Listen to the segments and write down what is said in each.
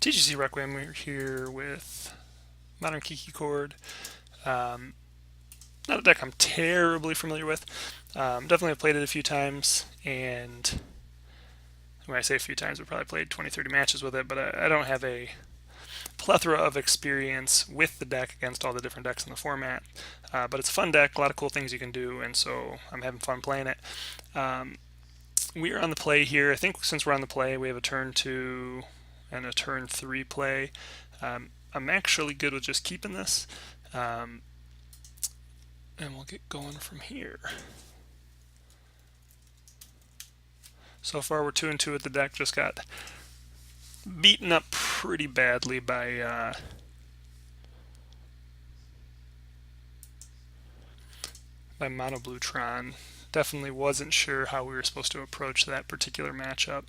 TGC Requiem. We're here with Modern Kiki Chord. Not a deck I'm terribly familiar with. Definitely have played it a few times, and when I say a few times, we probably played 20-30 matches with it, but I don't have a plethora of experience with the deck against all the different decks in the format. But it's a fun deck, a lot of cool things you can do, and so I'm having fun playing it. We are on the play here. I think since we're on the play, we have a turn 2 and a turn 3 play. I'm actually good with just keeping this, and we'll get going from here. So far we're 2-2 with the deck. Just got beaten up pretty badly by Mono Blue Tron. Definitely wasn't sure how we were supposed to approach that particular matchup.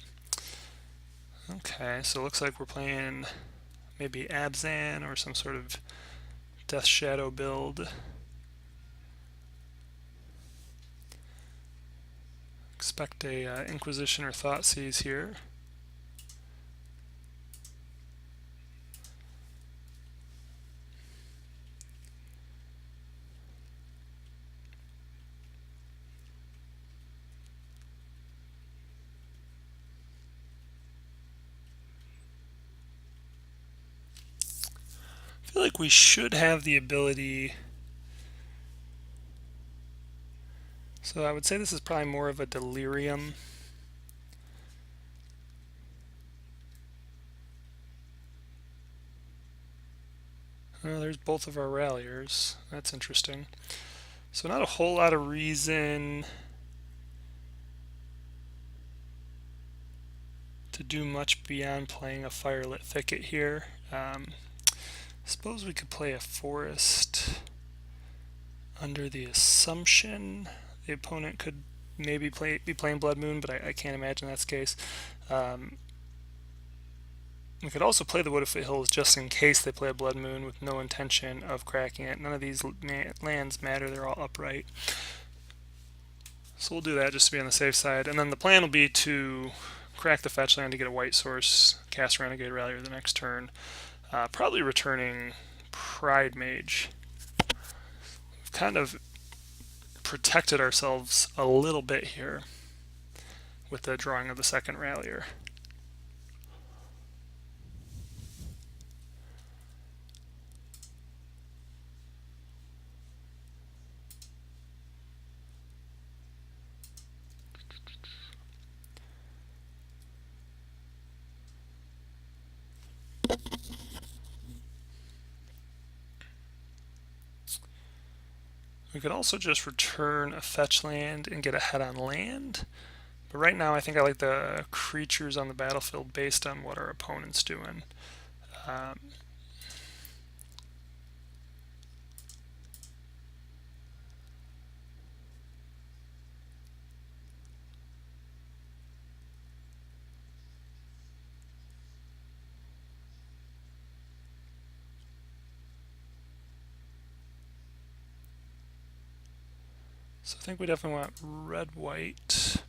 Okay, so it looks like we're playing maybe Abzan or some sort of Death Shadow build. Expect a Inquisition or Thoughtseize here. I feel like we should have the ability. So I would say this is probably more of a Delirium. There's both of our Ralliers. That's interesting. So not a whole lot of reason to do much beyond playing a Firelit Thicket here. Suppose we could play a Forest under the assumption the opponent could maybe be playing Blood Moon, but I can't imagine that's the case. We could also play the Wood of Foothills just in case they play a Blood Moon with no intention of cracking it. None of these lands matter, they're all upright. So we'll do that just to be on the safe side. And then the plan will be to crack the fetch land to get a white source, cast Renegade Rallier the next turn. Probably returning Pridemage. We've kind of protected ourselves a little bit here with the drawing of the second Rallier. We could also just return a fetch land and get ahead on land. But right now I think I like the creatures on the battlefield based on what our opponent's doing. So I think we definitely want red-white.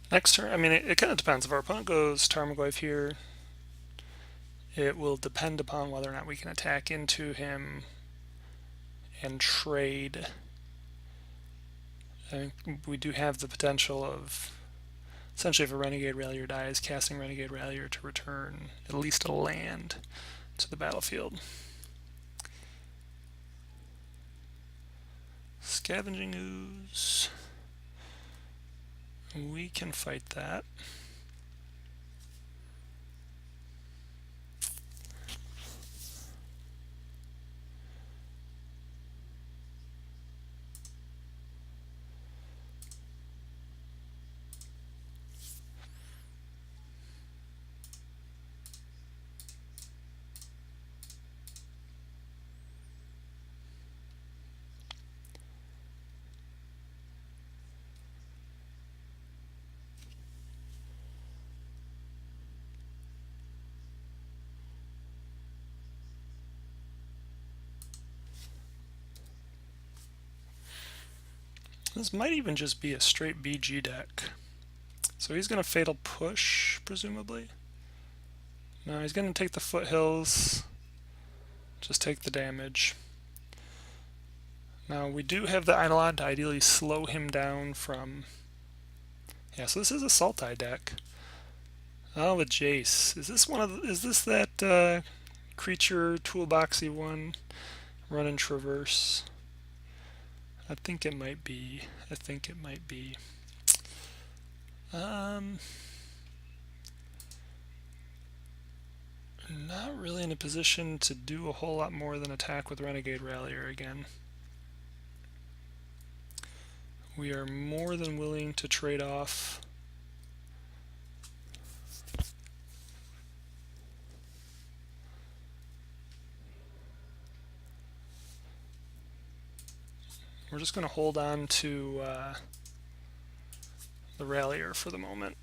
Next turn, I mean, it kind of depends. If our opponent goes Tarmogoyf here, it will depend upon whether or not we can attack into him and trade. I think we do have the potential of, essentially if a Renegade Rallier dies, casting Renegade Rallier to return at least a land to the battlefield. Scavenging Ooze. We can fight that. This might even just be a straight BG deck. So he's going to Fatal Push, presumably. No, he's going to take the Foothills. Just take the damage. Now we do have the Eidolon to ideally slow him down from... Yeah, so this is a Sultai deck. Oh, the Jace. Is this one of the, is this that creature toolboxy one? Run and traverse. I think it might be. I think it might be. Not really in a position to do a whole lot more than attack with Renegade Rallier again. We are more than willing to trade off. We're just going to hold on to the Rallier for the moment.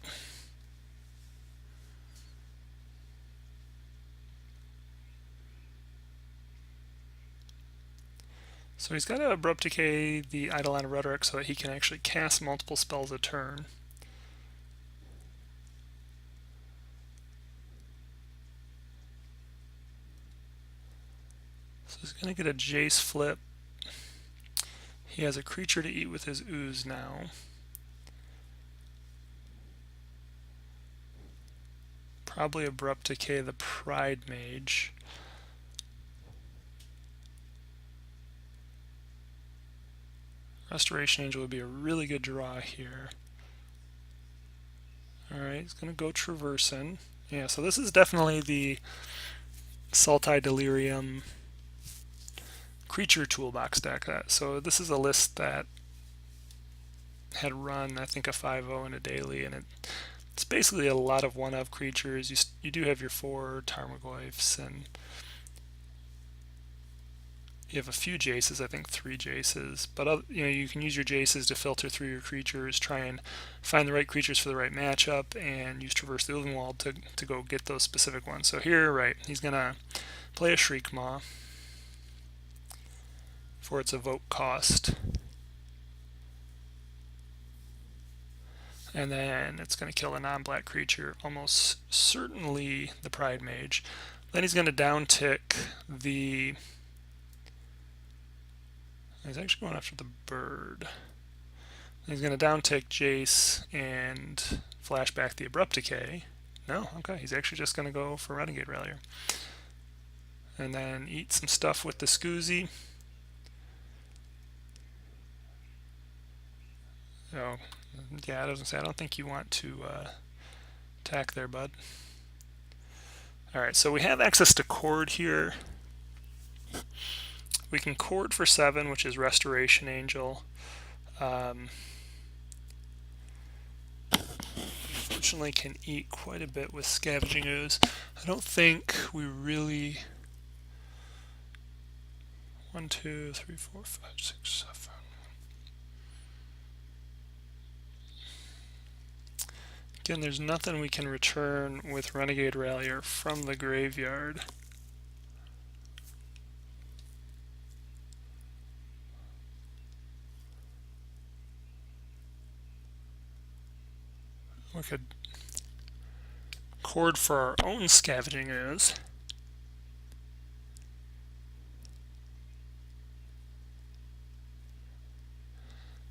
So he's got to Abrupt Decay the Eidolon of Rhetoric so that he can actually cast multiple spells a turn. So he's going to get a Jace flip. He has a creature to eat with his ooze now. Probably Abrupt Decay the Pride Mage. Restoration Angel would be a really good draw here. Alright, he's going to go Traversing. Yeah, so this is definitely the Sultai Delirium creature toolbox deck. So this is a list that had run, I think, a 5-0 and a daily, and it's basically a lot of one-of creatures. You do have your 4 Tarmogoyfs, and you have a few Jaces, I think 3 Jaces, but you can use your Jaces to filter through your creatures, try and find the right creatures for the right matchup, and use Traverse the Illuminwald to go get those specific ones. So here, right, he's going to play a Shriekmaw for its evoke cost. And then it's going to kill a non-black creature, almost certainly the Pride Mage. Then he's going to downtick the... He's actually going after the bird. He's going to downtick Jace and flashback the Abrupt Decay. No, okay, he's actually just going to go for Renegade Rallier. And then eat some stuff with the Scoozy. Oh, yeah, I was going to say, I don't think you want to attack there, bud. Alright, so we have access to Chord here. We can Chord for 7, which is Restoration Angel. Unfortunately, can eat quite a bit with Scavenging Ooze. I don't think we really... 1, 2, 3, 4, 5, 6, 7. Again, there's nothing we can return with Renegade Rallier from the graveyard. We could Chord for our own Scavenging Ooze.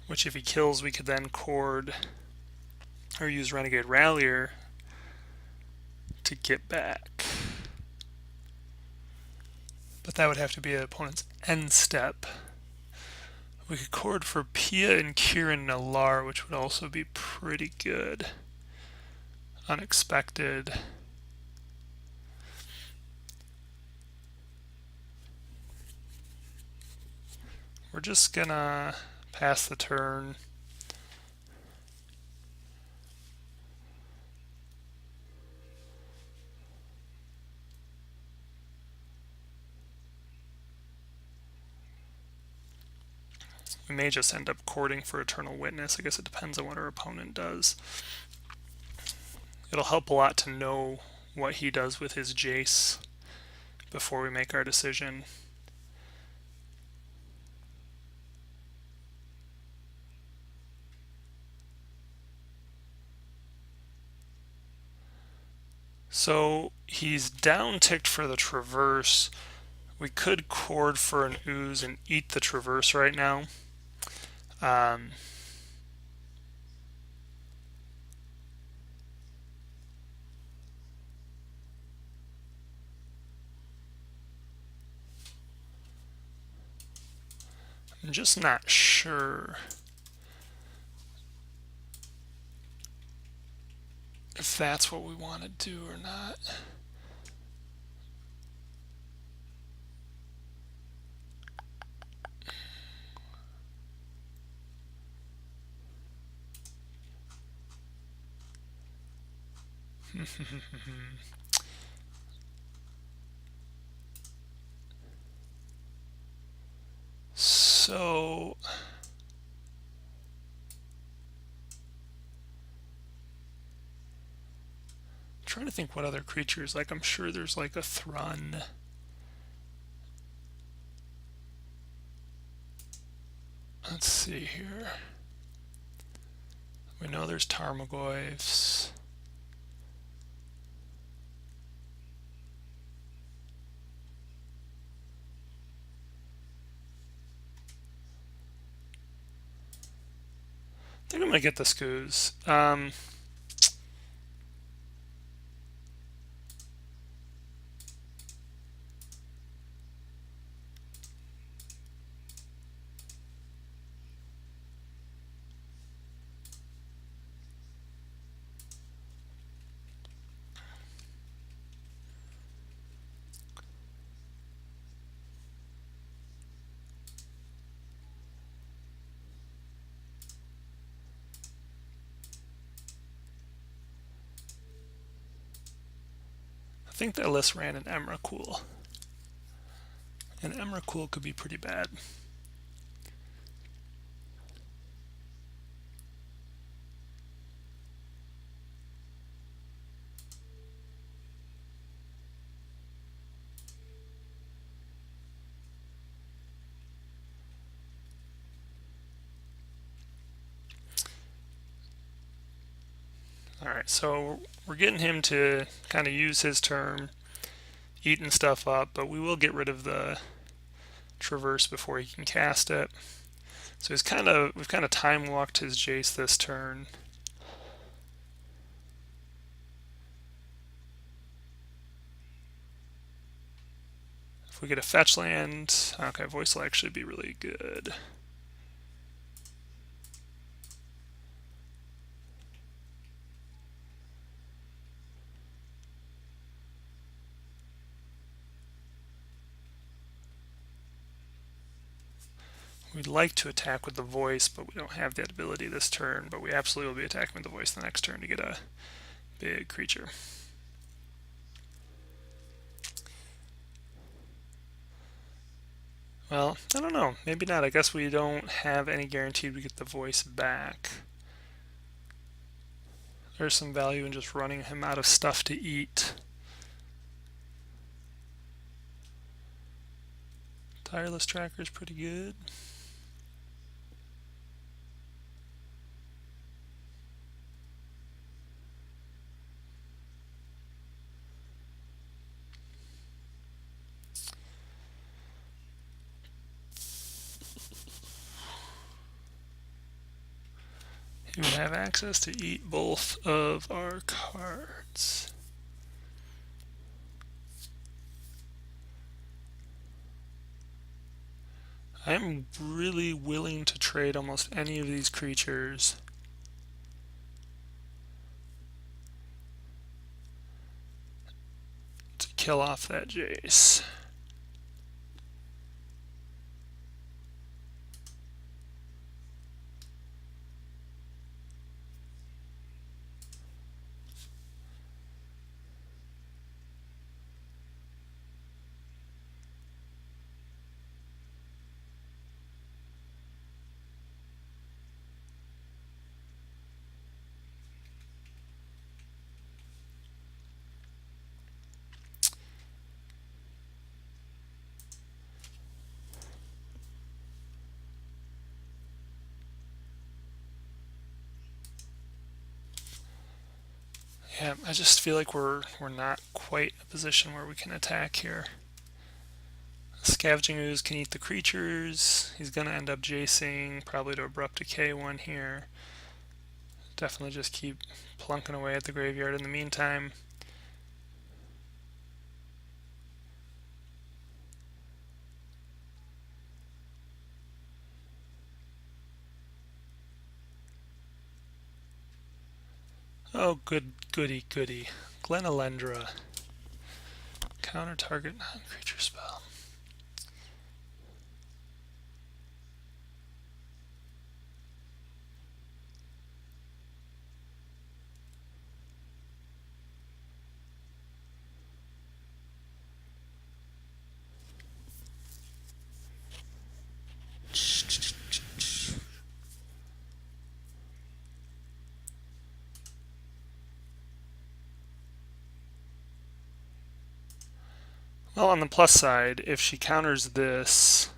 Which if he kills, we could then Chord or use Renegade Rallier to get back. But that would have to be an opponent's end step. We could Chord for Pia and Kieran Nalar, which would also be pretty good. Unexpected. We're just gonna pass the turn. We may just end up courting for Eternal Witness. I guess it depends on what our opponent does. It'll help a lot to know what he does with his Jace before we make our decision. So he's down ticked for the Traverse. We could Chord for an Ooze and eat the Traverse right now. I'm just not sure if that's what we want to do or not. So I'm trying to think what other creatures. Like I'm sure there's like a Thrun. Let's see here. We know there's Tarmogoyfs. I think I'm gonna get the Skoos. I think that list ran an Emrakul. And Emrakul could be pretty bad. Alright, so we're getting him to kind of use his turn, eating stuff up, but we will get rid of the Traverse before he can cast it. So we've kind of time walked his Jace this turn. If we get a fetch land, okay, Voice will actually be really good. We'd like to attack with the Voice, but we don't have that ability this turn, but we absolutely will be attacking with the Voice the next turn to get a big creature. Well, I don't know. Maybe not. I guess we don't have any guarantee we get the Voice back. There's some value in just running him out of stuff to eat. Tireless Tracker is pretty good. He would have access to eat both of our cards. I'm really willing to trade almost any of these creatures. To kill off that Jace. Yeah, I just feel like we're not quite a position where we can attack here. Scavenging Ooze can eat the creatures. He's going to end up jacing, probably to Abrupt Decay one here. Definitely just keep plunking away at the graveyard in the meantime. Oh, goody. Glenalendra. Counter target non-creature spell. Well, on the plus side, if she counters this,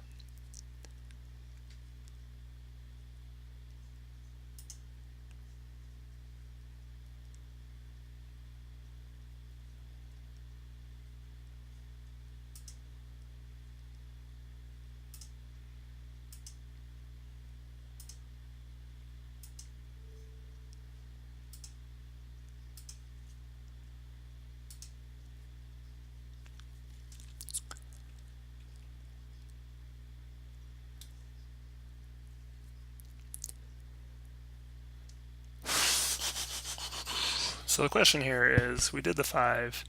so the question here is, we did the 5.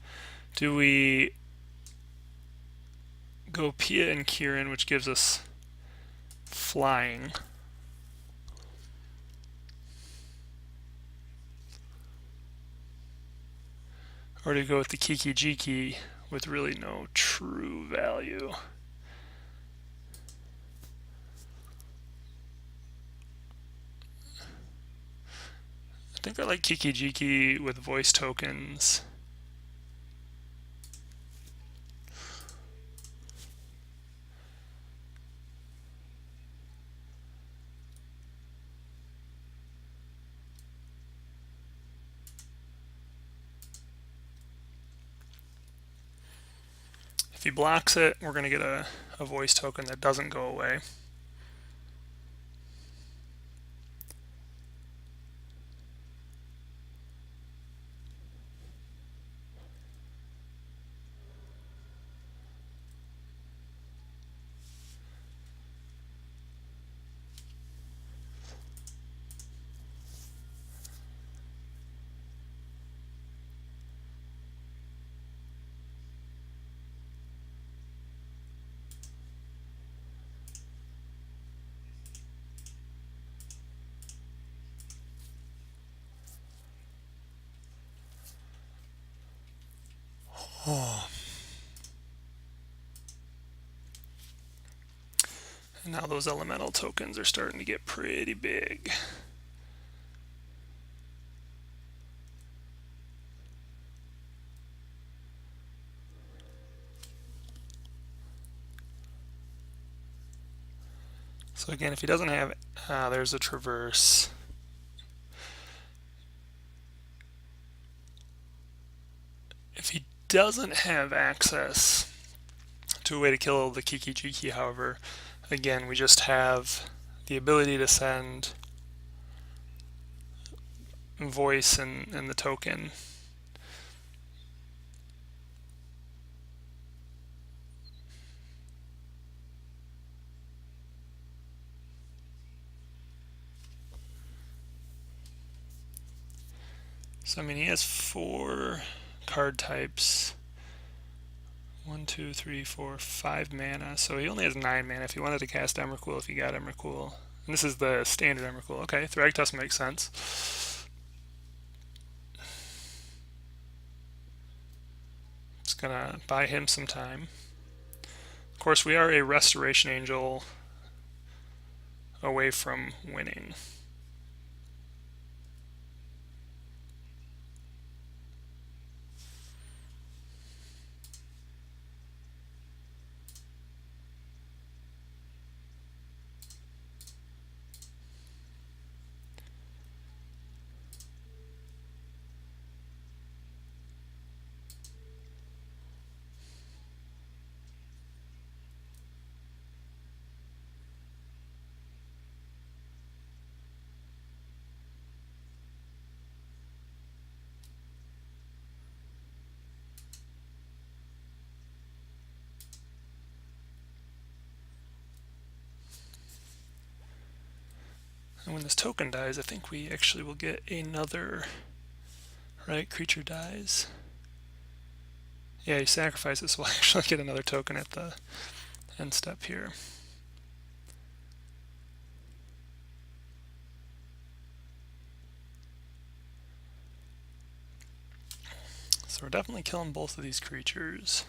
Do we go Pia and Kieran, which gives us flying? Or do we go with the Kiki-Jiki with really no true value? I think I like Kiki-Jiki with voice tokens. If he blocks it, we're going to get a voice token that doesn't go away. Oh. And now those elemental tokens are starting to get pretty big. So again, if he doesn't have, there's a traverse. If he doesn't have access to a way to kill the Kiki-Jiki, however, again, we just have the ability to send voice and the token. So I mean, he has 4 card types. 1, 2, 3, 4, 5 mana. So he only has 9 mana. If he wanted to cast Emrakul, if he got Emrakul. And this is the standard Emrakul. Okay, Thragtusk makes sense. It's gonna buy him some time. Of course, we are a Restoration Angel away from winning. And when this token dies, I think we actually will get another, right? Creature dies. Yeah, you sacrifice it, so we'll actually get another token at the end step here. So we're definitely killing both of these creatures.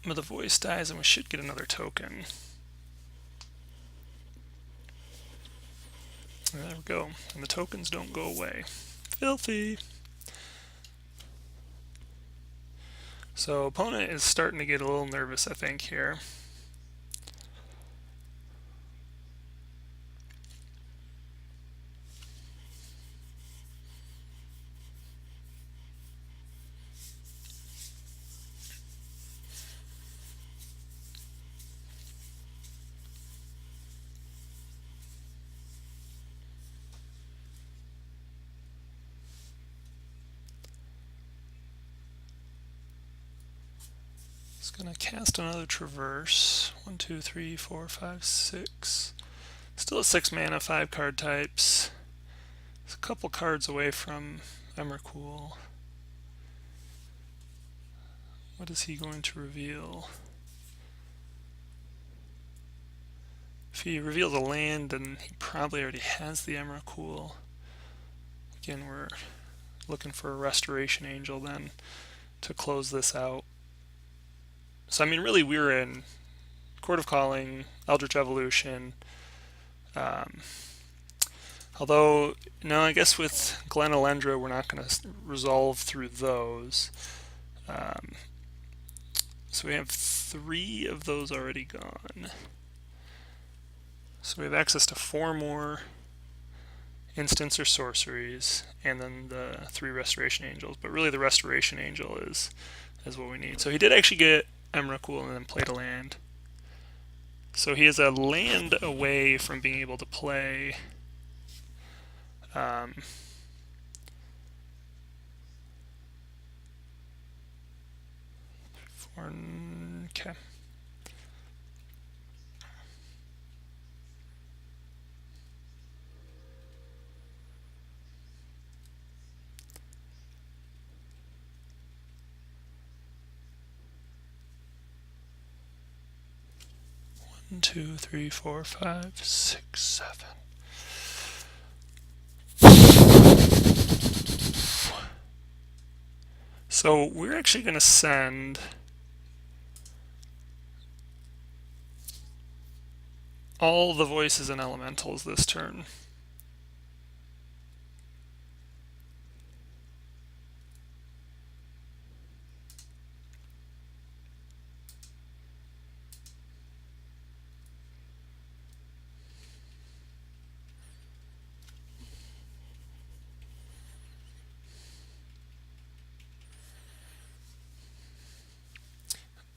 But the voice dies and we should get another token. There we go. And the tokens don't go away. Filthy! So opponent is starting to get a little nervous, I think, here. It's going to cast another Traverse. 1, 2, 3, 4, 5, 6. Still at 6 mana, 5 card types. It's a couple cards away from Emrakul. What is he going to reveal? If he reveals a land, then he probably already has the Emrakul. Again, we're looking for a Restoration Angel then to close this out. So, I mean, really, we're in Court of Calling, Eldritch Evolution. Although, no, I guess with Glen Elendra, we're not going to resolve through those. So we have 3 of those already gone. So we have access to 4 more instants or sorceries, and then the 3 Restoration Angels. But really, the Restoration Angel is what we need. So he did actually get Emrakul and then played a land. So he is a land away from being able to play okay. One, 2, 3, 4, 5, 6, 7. So we're actually going to send all the voices and elementals this turn.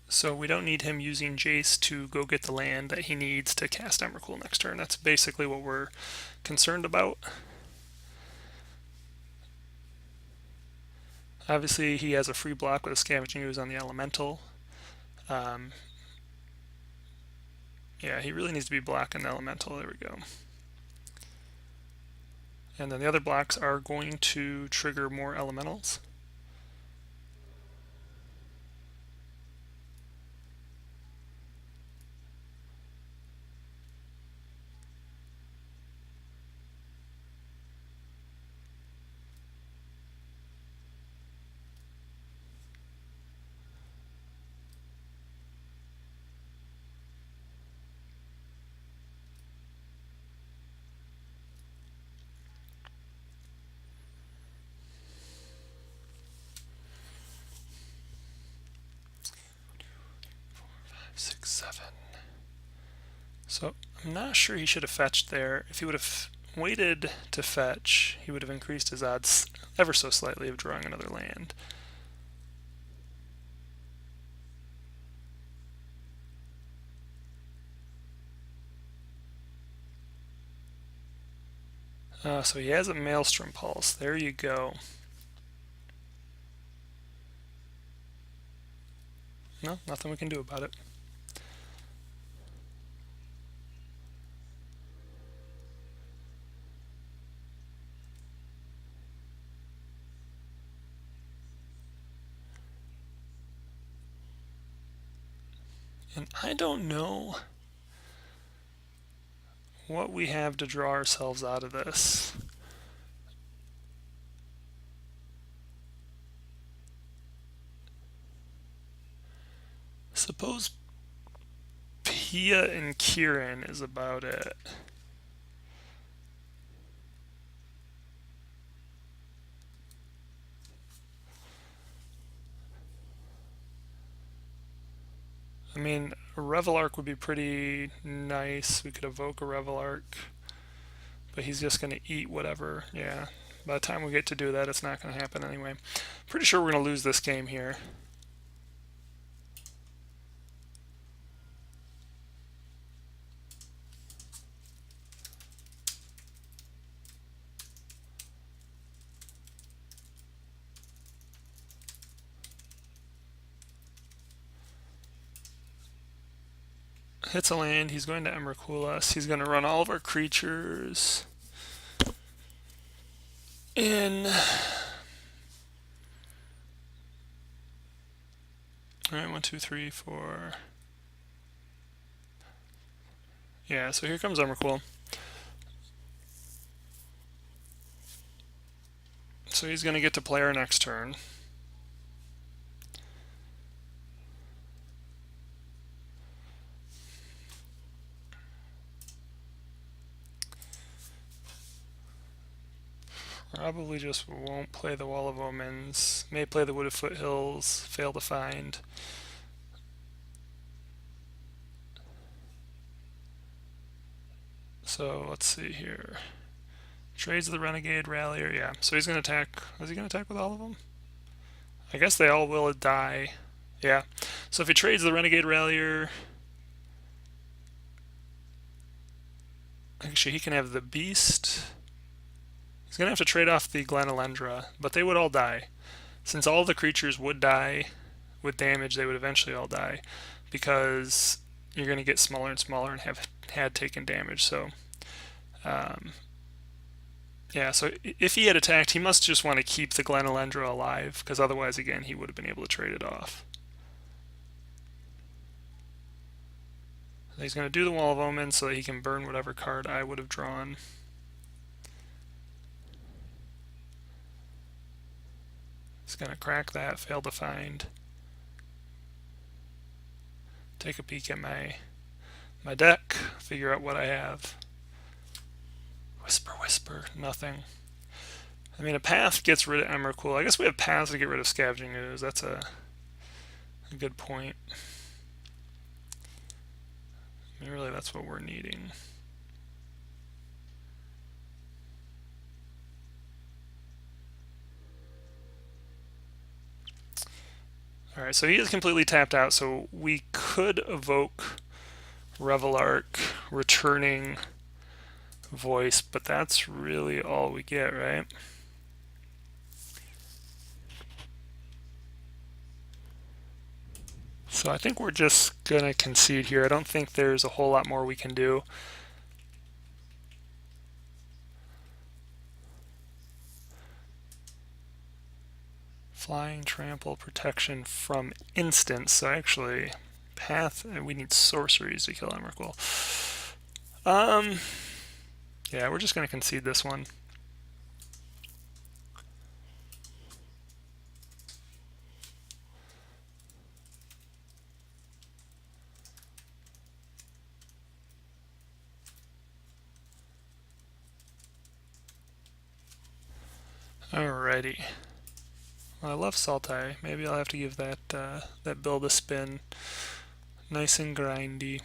So we don't need him using Jace to go get the land that he needs to cast Emrakul next turn. That's basically what we're concerned about. Obviously, he has a free block with a Scavenging Ooze on the Elemental. Yeah, he really needs to be blocking the Elemental. There we go. And then the other blocks are going to trigger more Elementals. Six, 7. So I'm not sure he should have fetched there. If he would have waited to fetch, he would have increased his odds ever so slightly of drawing another land. So he has a Maelstrom Pulse. There you go. No, nothing we can do about it. And I don't know what we have to draw ourselves out of this. Suppose Pia and Kieran is about it. I mean, a Revelark would be pretty nice. We could evoke a Revelark, but he's just going to eat whatever. Yeah, by the time we get to do that, it's not going to happen anyway. Pretty sure we're going to lose this game here. Hits a land, he's going to Emrakul us. He's going to run all of our creatures in. Alright, 1, 2, 3, 4. Yeah, so here comes Emrakul. So he's going to get to play our next turn. Probably just won't play the Wall of Omens. May play the Wooded Foothills. Fail to find. So let's see here. Trades the Renegade Rallier. Yeah, so he's going to attack. Is he going to attack with all of them? I guess they all will die. Yeah. So if he trades the Renegade Rallier, actually he can have the Beast. He's going to have to trade off the Glenelendra, but they would all die. Since all the creatures would die with damage, they would eventually all die because you're going to get smaller and smaller and have had taken damage. So, yeah, so if he had attacked, he must just want to keep the Glenelendra alive because otherwise, again, he would have been able to trade it off. He's going to do the Wall of Omens so that he can burn whatever card I would have drawn. He's going to crack that, fail to find. Take a peek at my deck, figure out what I have. Whisper, whisper, nothing. I mean, a path gets rid of Emrakul. I guess we have paths to get rid of Scavenging Ooze. That's a good point. I mean, really, that's what we're needing. Alright, so he is completely tapped out, so we could evoke Revelark, returning Voice, but that's really all we get, right? So I think we're just going to concede here. I don't think there's a whole lot more we can do. Flying, trample, protection from instants. So actually, path, we need sorceries to kill Emrakul. Yeah, we're just going to concede this one. Alrighty. Well, I love Sultai. Maybe I'll have to give that that build a spin. Nice and grindy.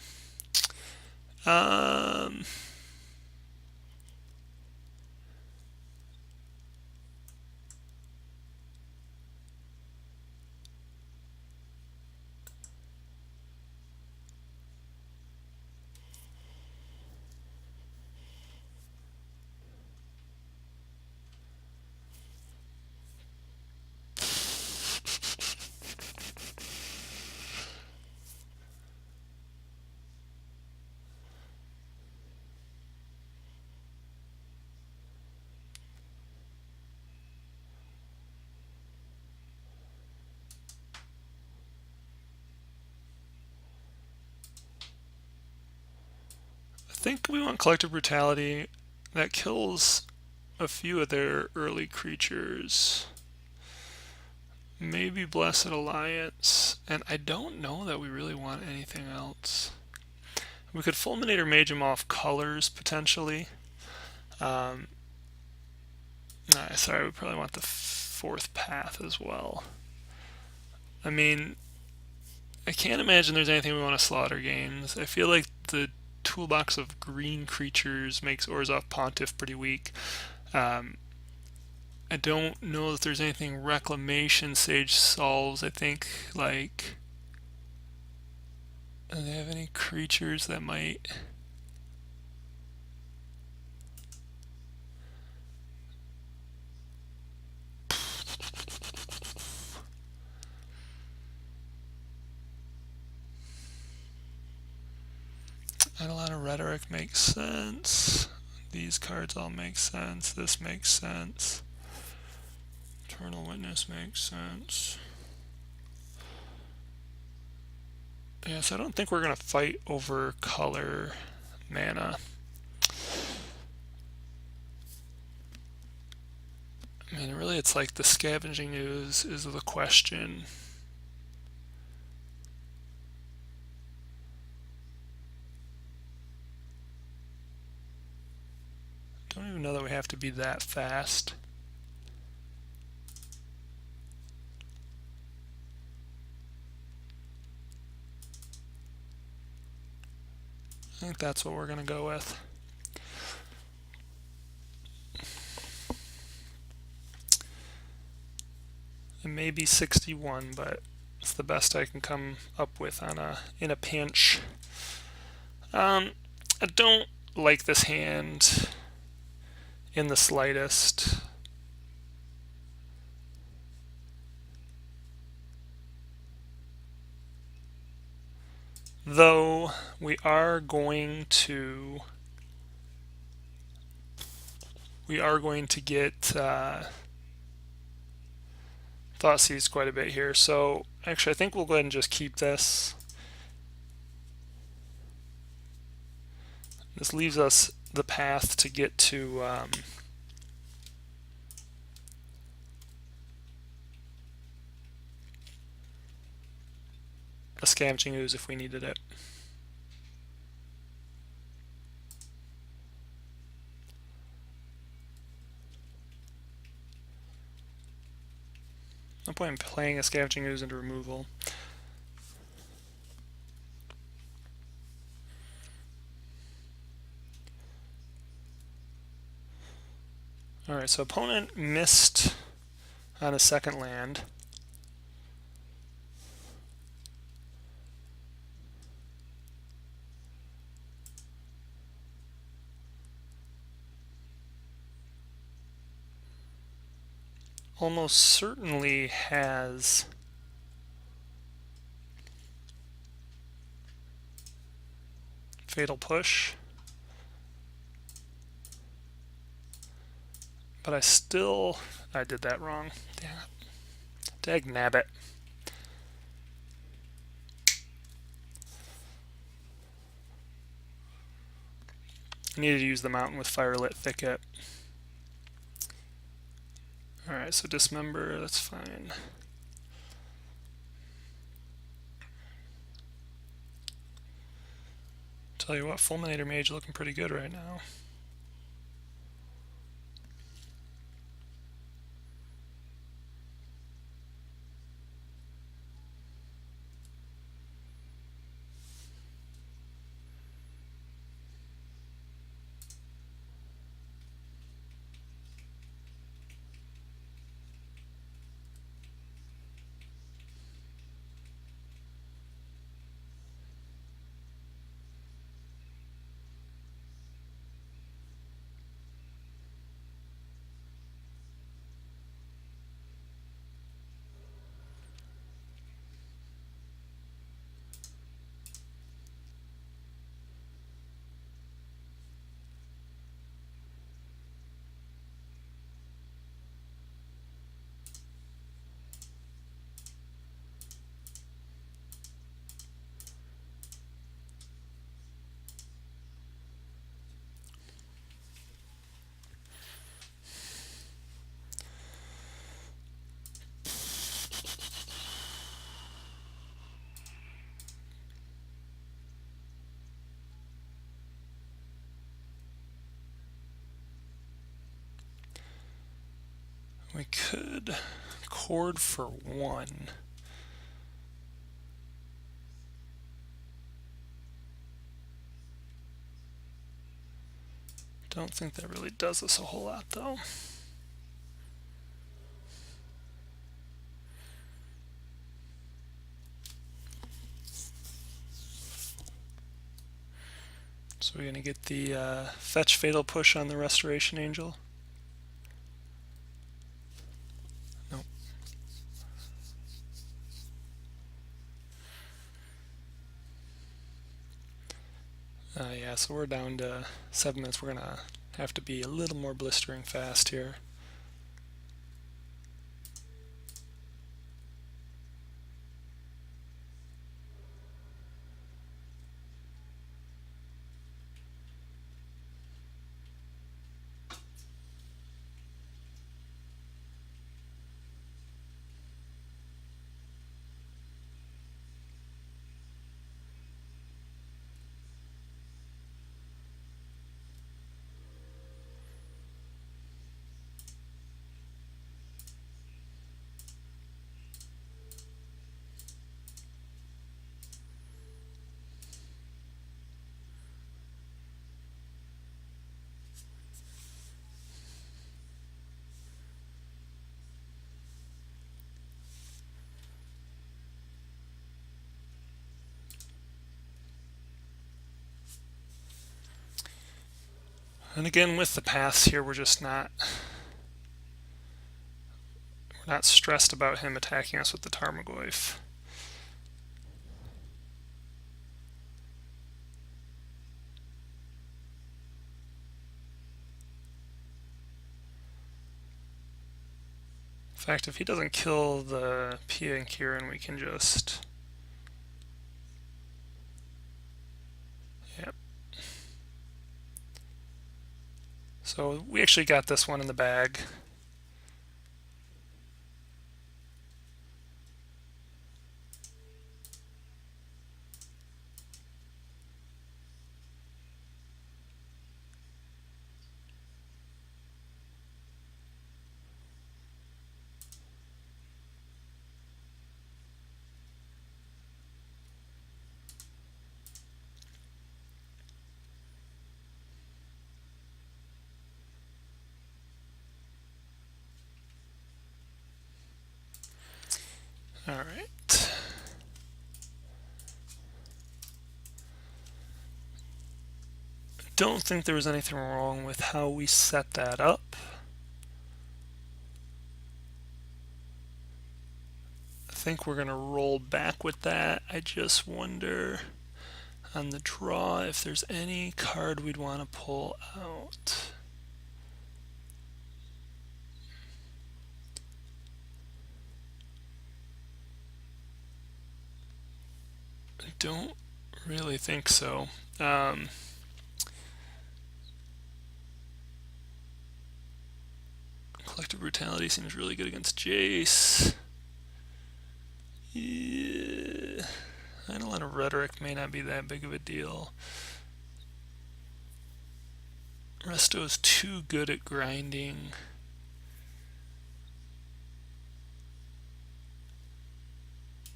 think we want Collective Brutality. That kills a few of their early creatures. Maybe Blessed Alliance. And I don't know that we really want anything else. We could Fulminate or Mage him off colors, potentially. Sorry, we probably want the fourth path as well. I mean, I can't imagine there's anything we want to slaughter games. I feel like the toolbox of green creatures makes Orzhov Pontiff pretty weak. I don't know that there's anything Reclamation Sage solves. I think, like, do they have any creatures that might... Not a lot of Rhetoric makes sense. These cards all make sense. This makes sense. Eternal Witness makes sense. Yeah, so I don't think we're going to fight over color mana. I mean, really, it's like the Scavenging Ooze is the question. Don't even know that we have to be that fast. I think that's what we're going to go with. It may be 61, but it's the best I can come up with in a pinch. I don't like this hand in the slightest. Though we are going to get Thoughtseize quite a bit here. So actually, I think we'll go ahead and just keep this. This leaves us the path to get to a Scavenging Ooze if we needed it. No point in playing a Scavenging Ooze into removal. Alright, so opponent missed on a second land. Almost certainly has Fatal Push. But I did that wrong. Damn it. Dagnabbit. I needed to use the Mountain with Firelit Thicket. Alright, so Dismember, that's fine. Tell you what, Fulminator Mage looking pretty good right now. We could chord for 1. Don't think that really does us a whole lot, though. So we're going to get the fetch fatal push on the Restoration Angel. Nope. Yeah, so we're down to 7 minutes. We're going to have to be a little more blistering fast here. And again, with the pass here, we're not stressed about him attacking us with the Tarmogoyf. In fact, if he doesn't kill the Pia and Kieran, we can just... Yep. So we actually got this one in the bag. All right. Don't think there was anything wrong with how we set that up. I think we're going to roll back with that. I just wonder on the draw if there's any card we'd want to pull out. I don't really think so. Collective Brutality seems really good against Jace. Yeah. Eidolon of Rhetoric may not be that big of a deal. Resto is too good at grinding.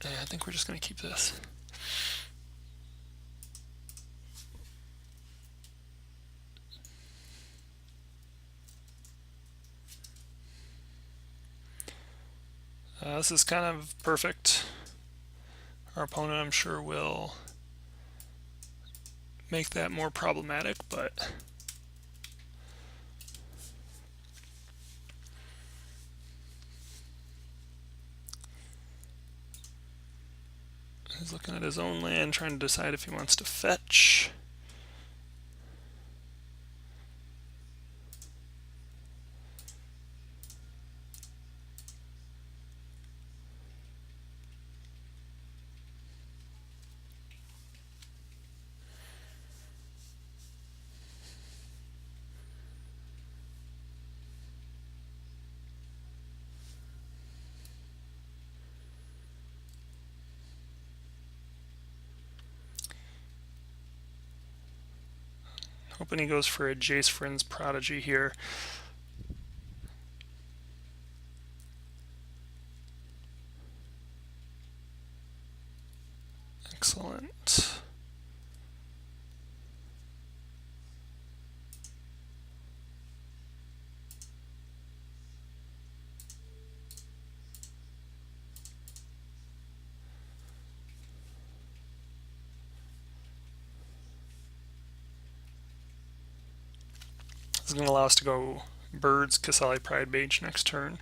Yeah, I think we're just going to keep this. This is kind of perfect. Our opponent, I'm sure, will make that more problematic, but he's looking at his own land, trying to decide if he wants to fetch. Hoping he goes for a Jace Friends Prodigy here. Excellent. This is going to allow us to go Birds, Kasali, Pride Mage next turn.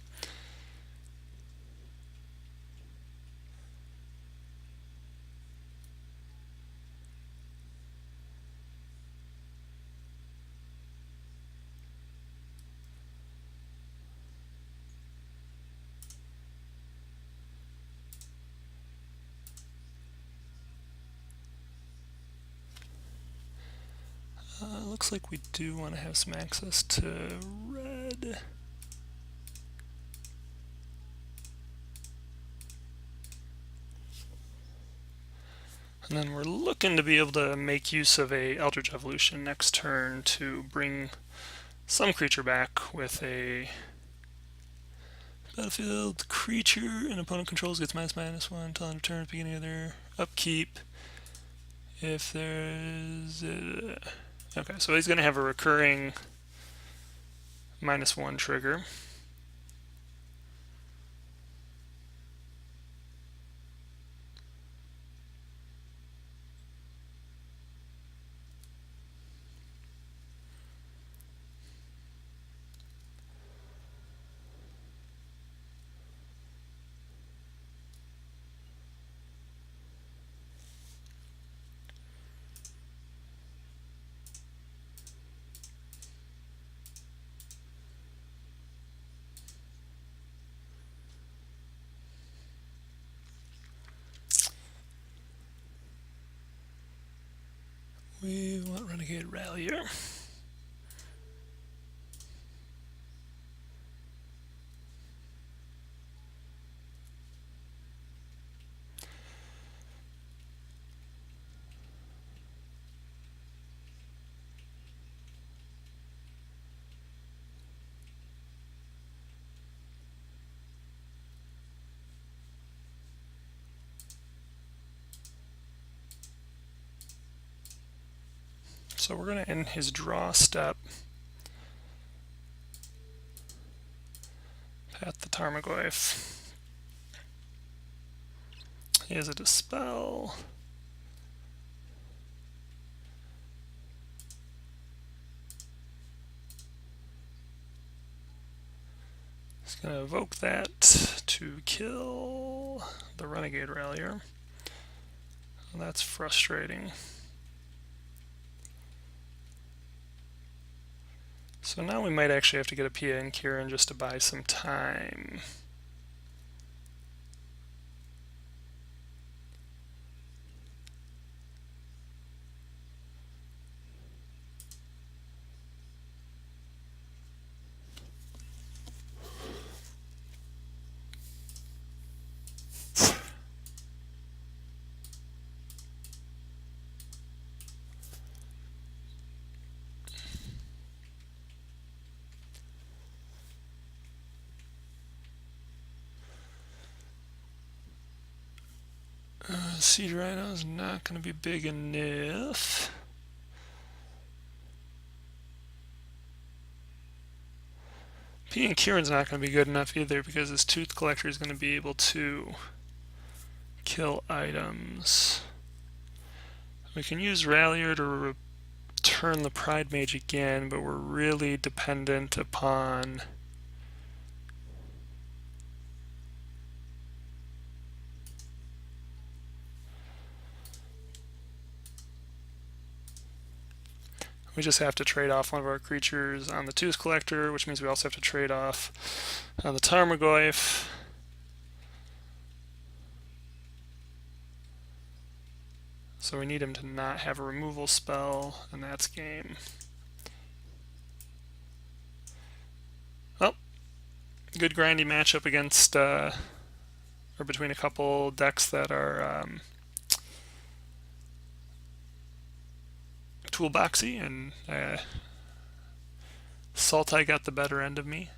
Looks like we do want to have some access to red. And then we're looking to be able to make use of a Eldritch Evolution next turn to bring some creature back with a battlefield creature an opponent controls gets -1 until end of turn at the beginning of their upkeep. If there's okay, so he's going to have a recurring -1 trigger. We want Renegade Rallier. So we're going to end his draw step at the Tarmogoyf. He has a Dispel. He's going to evoke that to kill the Renegade Rallier. Well, that's frustrating. So now we might actually have to get a Pia and Kieran just to buy some time. Siege Rhino is not going to be big enough. P and Kieran's not going to be good enough either because his Tooth Collector is going to be able to kill items. We can use Rallier to return the Pride Mage again, but we're really dependent upon we just have to trade off one of our creatures on the Tooth Collector, which means we also have to trade off on the Tarmogoyf. So we need him to not have a removal spell, and that's game. Well, good grindy matchup against, or between a couple decks that are toolboxy, and Sultai got the better end of me.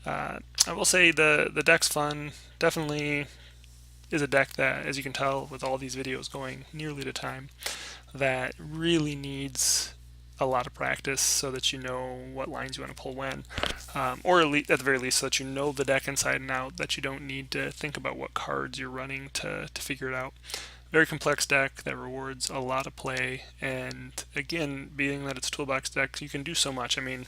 I will say the deck's fun. Definitely is a deck that, as you can tell with all these videos going nearly to time, that really needs a lot of practice so that you know what lines you want to pull when, or at the very least so that you know the deck inside and out, that you don't need to think about what cards you're running to figure it out. Very complex deck that rewards a lot of play, and again, being that it's a toolbox deck, you can do so much. I mean,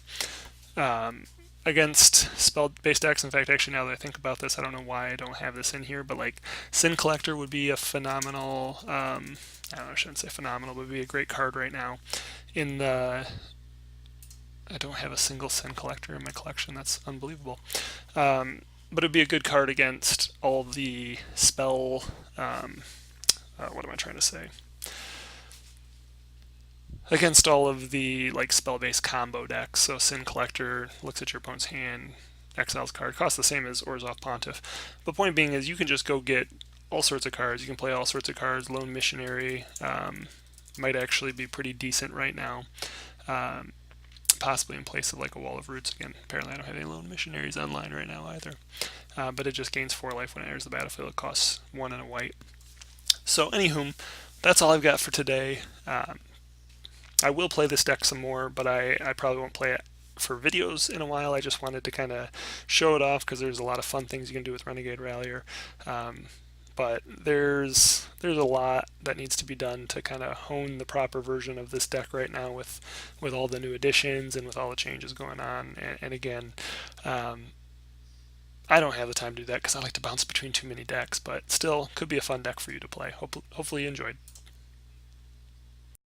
against spell-based decks, in fact, actually, now that I think about this, I don't know why I don't have this in here, but like Sin Collector would be a phenomenal, I don't know, I shouldn't say phenomenal, but would be a great card right now. In the, I don't have a single Sin Collector in my collection, that's unbelievable. But it'd be a good card against all the spell, what am I trying to say? Against all of the like spell-based combo decks. So Sin Collector looks at your opponent's hand, exiles card, costs the same as Orzhov Pontiff. But point being is you can just go get all sorts of cards. You can play all sorts of cards. Lone Missionary might actually be pretty decent right now. Possibly in place of like a Wall of Roots. Again, apparently I don't have any Lone Missionaries online right now either. But it just gains 4 life when it enters the battlefield. It costs 1 and a white. So anywho, that's all I've got for today. I will play this deck some more, but I probably won't play it for videos in a while. I just wanted to kind of show it off because there's a lot of fun things you can do with Renegade Rallier. But there's a lot that needs to be done to kind of hone the proper version of this deck right now with all the new additions and with all the changes going on. And again, I don't have the time to do that because I like to bounce between too many decks, but still could be a fun deck for you to play. Hopefully you enjoyed.